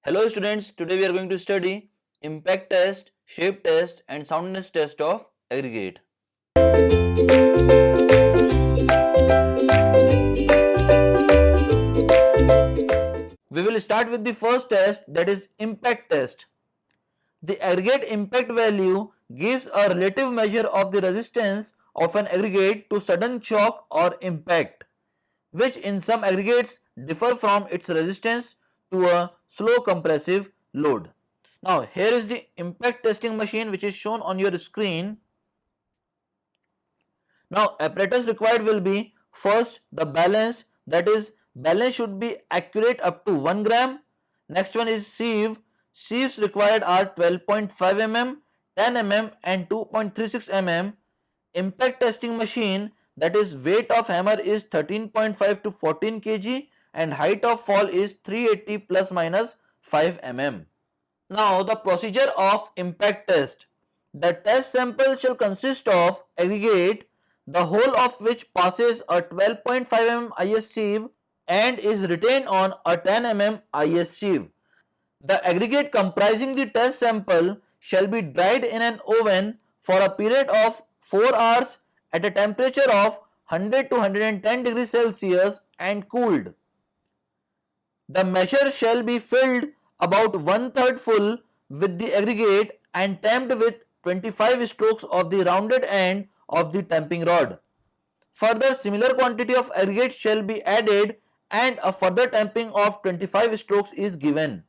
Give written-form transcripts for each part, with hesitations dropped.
Hello students, today we are going to study impact test, shape test and soundness test of aggregate. We will start with the first test, that is impact test. The aggregate impact value gives a relative measure of the resistance of an aggregate to sudden shock or impact, which in some aggregates differ from its resistance to a slow compressive load. Now here is the impact testing machine which is shown on your screen. Now apparatus required will be first the balance, that is balance should be accurate up to 1 gram. Next one is sieve. Sieves required are 12.5 mm, 10 mm and 2.36 mm. Impact testing machine, that is weight of hammer is 13.5 to 14 kg and height of fall is 380 plus minus 5 mm. Now the procedure of impact test. The test sample shall consist of aggregate, the whole of which passes a 12.5 mm IS sieve and is retained on a 10 mm IS sieve. The aggregate comprising the test sample shall be dried in an oven for a period of 4 hours at a temperature of 100 to 110 degrees Celsius and cooled. The measure shall be filled about 1/3 full with the aggregate and tamped with 25 strokes of the rounded end of the tamping rod. Further, similar quantity of aggregate shall be added and a further tamping of 25 strokes is given.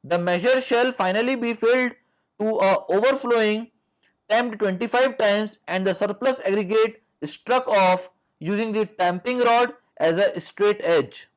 The measure shall finally be filled to a overflowing, tamped 25 times and the surplus aggregate struck off using the tamping rod as a straight edge.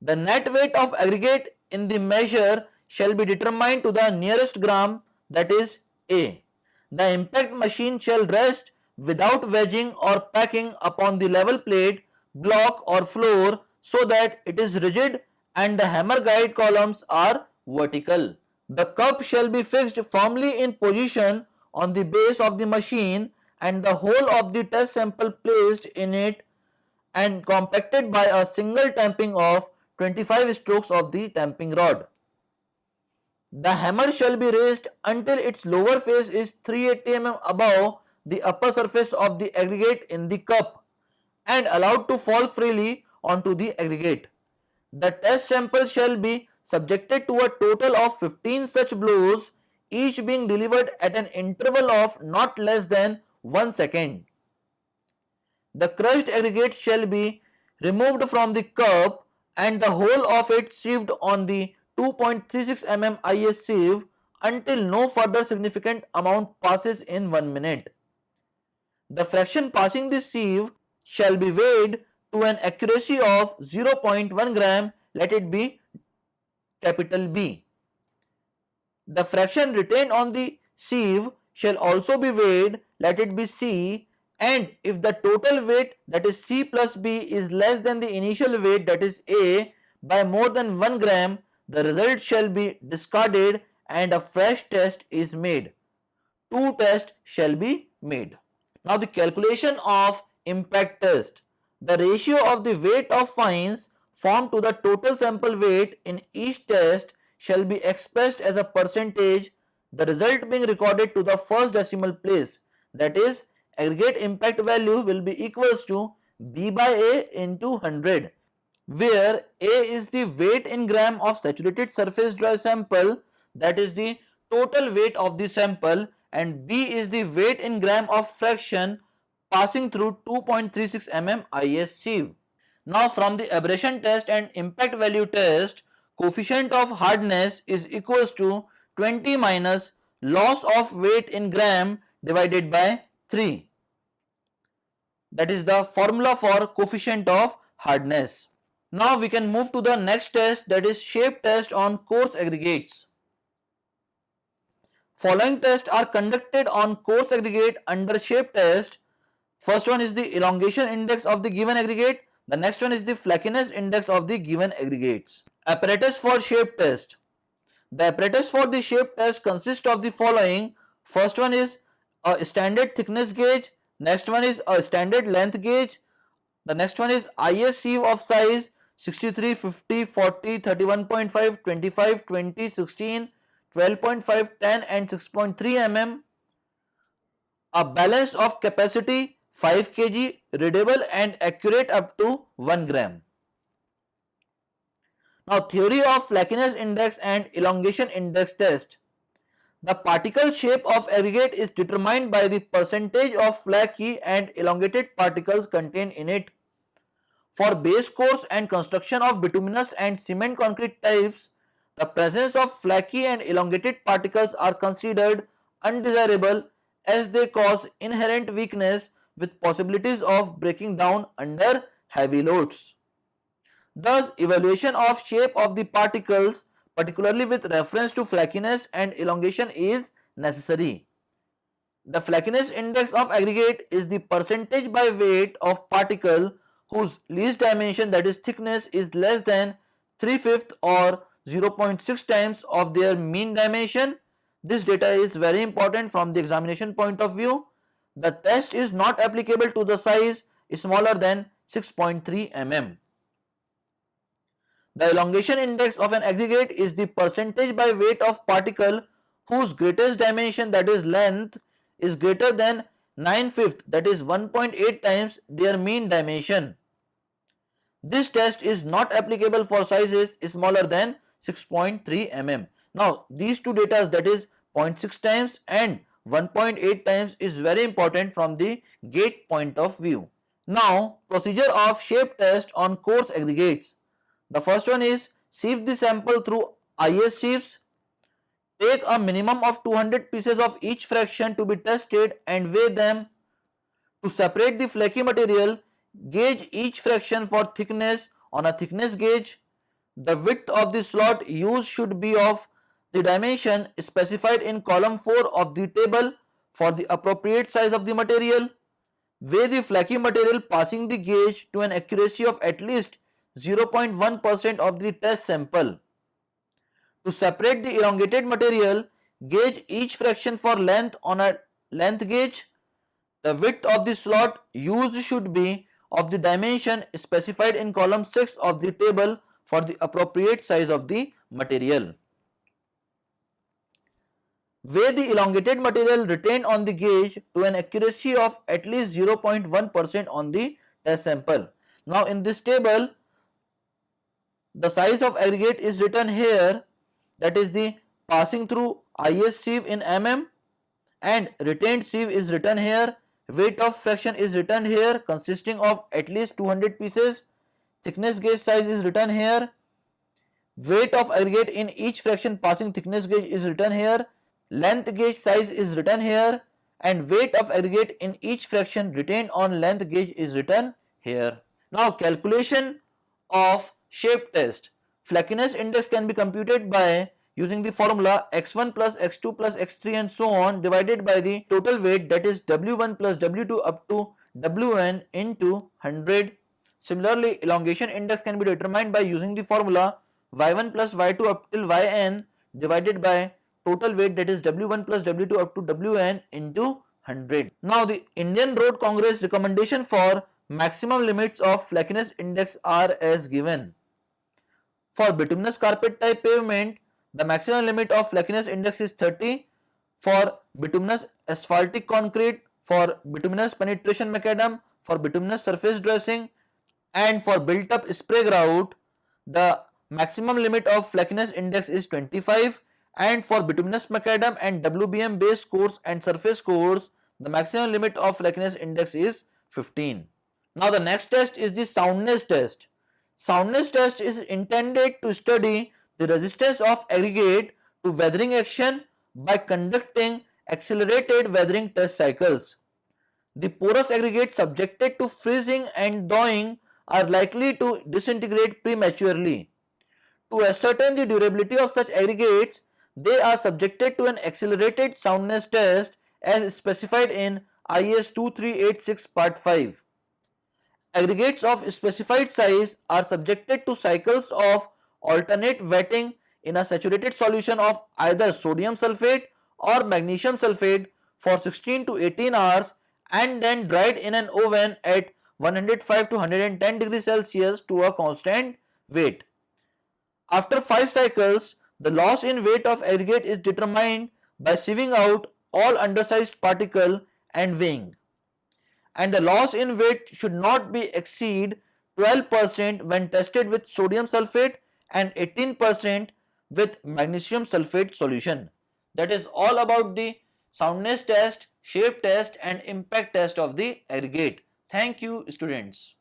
The net weight of aggregate in the measure shall be determined to the nearest gram, that is A. The impact machine shall rest without wedging or packing upon the level plate, block or floor so that it is rigid and the hammer guide columns are vertical. The cup shall be fixed firmly in position on the base of the machine and the whole of the test sample placed in it and compacted by a single tamping of 25 strokes of the tamping rod. The hammer shall be raised until its lower face is 380 mm above the upper surface of the aggregate in the cup and allowed to fall freely onto the aggregate. The test sample shall be subjected to a total of 15 such blows, each being delivered at an interval of not less than 1 second. The crushed aggregate shall be removed from the cup and the whole of it sieved on the 2.36 mm IS sieve until no further significant amount passes in 1 minute. The fraction passing the sieve shall be weighed to an accuracy of 0.1 gram, let it be capital B. The fraction retained on the sieve shall also be weighed, let it be C, and if the total weight, that is C plus B, is less than the initial weight, that is A, by more than 1 gram, the result shall be discarded and a fresh test is made. 2 tests shall be made. Now the calculation of impact test. The ratio of the weight of fines formed to the total sample weight in each test shall be expressed as a percentage, the result being recorded to the first decimal place, that is aggregate impact value will be equals to B by A into 100, where A is the weight in gram of saturated surface dry sample, that is the total weight of the sample, and B is the weight in gram of fraction passing through 2.36 mm IS sieve. Now from the aberration test and impact value test, coefficient of hardness is equals to 20 minus loss of weight in gram divided by 3. That is the formula for coefficient of hardness. Now we can move to the next test, that is shape test on coarse aggregates. Following tests are conducted on coarse aggregate under shape test. First one is the elongation index of the given aggregate. The next one is the flakiness index of the given aggregates. Apparatus for shape test. The apparatus for the shape test consists of the following. First one is a standard thickness gauge. Next one is a standard length gauge. The next one is IS sieve of size 63, 50, 40, 31.5, 25, 20, 16, 12.5, 10 and 6.3 mm. A balance of capacity 5 kg, readable and accurate up to 1 gram. Now, theory of flakiness index and elongation index test. The particle shape of aggregate is determined by the percentage of flaky and elongated particles contained in it. For base course and construction of bituminous and cement concrete types, the presence of flaky and elongated particles are considered undesirable as they cause inherent weakness with possibilities of breaking down under heavy loads. Thus, evaluation of shape of the particles, particularly with reference to flakiness and elongation, is necessary. The flakiness index of aggregate is the percentage by weight of particle whose least dimension, that is thickness, is less than 3/5 or 0.6 times of their mean dimension. This data is very important from the examination point of view. The test is not applicable to the size smaller than 6.3 mm. The elongation index of an aggregate is the percentage by weight of particle whose greatest dimension, that is length, is greater than 9/5, that is 1.8 times their mean dimension. This test is not applicable for sizes smaller than 6.3 mm. Now, these two data, that is 0.6 times and 1.8 times, is very important from the gate point of view. Now, procedure of shape test on coarse aggregates. The first one is sieve the sample through IS sieves. Take a minimum of 200 pieces of each fraction to be tested and weigh them. To separate the flaky material, gauge each fraction for thickness on a thickness gauge. The width of the slot used should be of the dimension specified in column 4 of the table for the appropriate size of the material. Weigh the flaky material passing the gauge to an accuracy of at least 0.1% of the test sample. To separate the elongated material, gauge each fraction for length on a length gauge. The width of the slot used should be of the dimension specified in column 6 of the table for the appropriate size of the material. Weigh the elongated material retained on the gauge to an accuracy of at least 0.1% on the test sample. Now, in this table, the size of aggregate is written here, that is the passing through IS sieve in mm, and retained sieve is written here. Weight of fraction is written here consisting of at least 200 pieces. Thickness gauge size is written here. Weight of aggregate in each fraction passing thickness gauge is written here. Length gauge size is written here, and weight of aggregate in each fraction retained on length gauge is written here. Now, calculation of shape test. Flakiness index can be computed by using the formula x1 plus x2 plus x3 and so on divided by the total weight, that is w1 plus w2 up to wn into 100. Similarly, elongation index can be determined by using the formula y1 plus y2 up till yn divided by total weight, that is w1 plus w2 up to wn into 100. Now, the Indian Road Congress recommendation for maximum limits of flakiness index are as given. For bituminous carpet type pavement, the maximum limit of flakiness index is 30. For bituminous asphaltic concrete, for bituminous penetration macadam, for bituminous surface dressing, and for built up spray grout, the maximum limit of flakiness index is 25. And for bituminous macadam and WBM base course and surface course, the maximum limit of flakiness index is 15. Now, the next test is the soundness test. Soundness test is intended to study the resistance of aggregate to weathering action by conducting accelerated weathering test cycles. The porous aggregates subjected to freezing and thawing are likely to disintegrate prematurely. To ascertain the durability of such aggregates, they are subjected to an accelerated soundness test as specified in IS 2386 Part 5. Aggregates of specified size are subjected to cycles of alternate wetting in a saturated solution of either sodium sulfate or magnesium sulfate for 16 to 18 hours and then dried in an oven at 105 to 110 degrees Celsius to a constant weight. After 5 cycles, the loss in weight of aggregate is determined by sieving out all undersized particle and weighing. And the loss in weight should not be exceed 12% when tested with sodium sulfate and 18% with magnesium sulfate solution. That is all about the soundness test, shape test and impact test of the aggregate. Thank you, students.